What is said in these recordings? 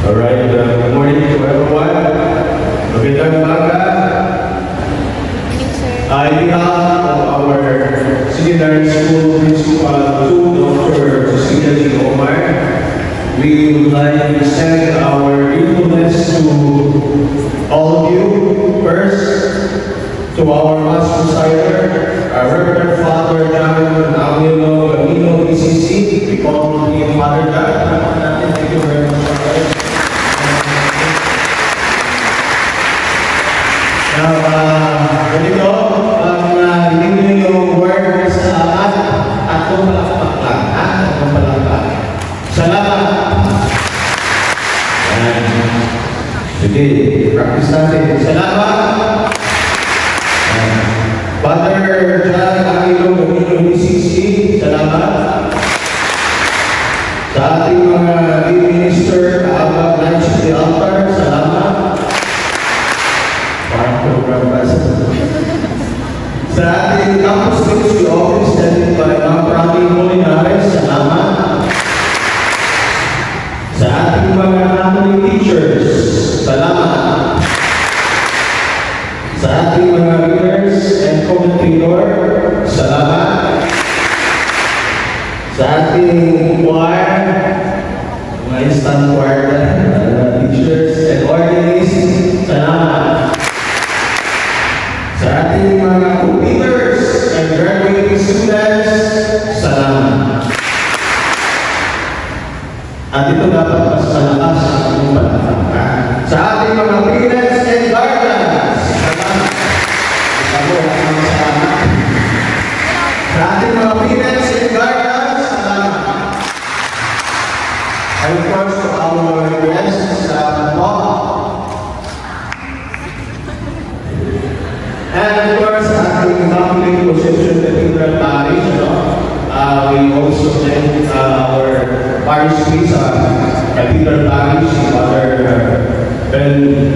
Alright, good morning to everyone. Magandang umaga. On behalf of our secondary school principal, Dr. Cecilia G. Omar, we would like to send our gratefulness to all of you. First, to our Master Presider, our Reverend Father John Angelo Gamino, PCC. We call him Father John. Thank you very much, Father. Now, ganito, hindi nyo yung word sa salamat at kung palakpak lang. Kung palakpak. Salamat! Sige, practice natin. Salamat! Father John Angelo Gamino, PCC, salamat. Sa ating mga minister, kaabag lunch at the altar, salamat. Program sa ating campus ministry office headed by Ma'am Prati Molinares, salamat. Sa ating mga family teachers, salamat. Sa ating mga leaders and commentator, salamat. Sa ating choir, mga instant choir teachers and organists, salamat. Sa ating mga computers and graduating students, salamat. At ito dapat mas malakas ang inyong palakpakan. Sa ating mga parents and guardians, salamat. Ito ang mga salamat. Sa ating mga parents and guardians, salamat. And of course, to our guests sa Bob. And of course, ating family position Cathedral Parish, we also thank our parish priest Cathedral Parish, Father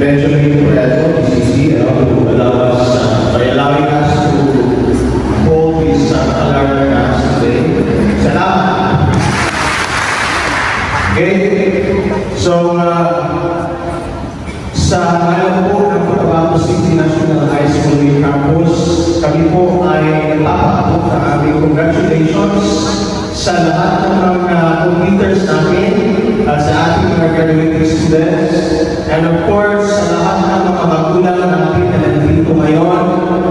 Benjamin Toretto, PCC, who allow us, by allowing us to hold this alarm mass today. Salamat! Okay, so sa ngayon po ng Cotabato City National High School Main Campus, kami po ay nagpapakot ng aming congratulations sa lahat ng mga computers namin, sa ating mga graduating students, and of course, sa lahat ng mga magulang natin na nandito ngayon.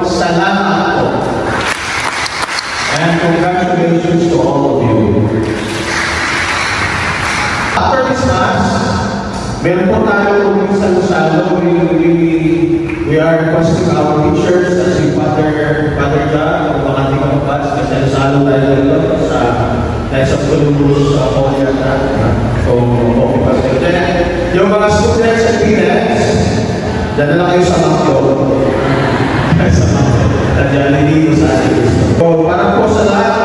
Salamat po! And congratulations to all of you. After this mass, meron po tayo kung salo-salo. We are requesting our teachers as si Father John, kung makati ka magbas, kasi salo tayo dito sa Columbus Podium na. So, okay pa sila. Then, yung mga students and parents, dyan na lang kayo sa Macdo. Sa Macdo. At dyan dito sa atin. So, para po sa lahat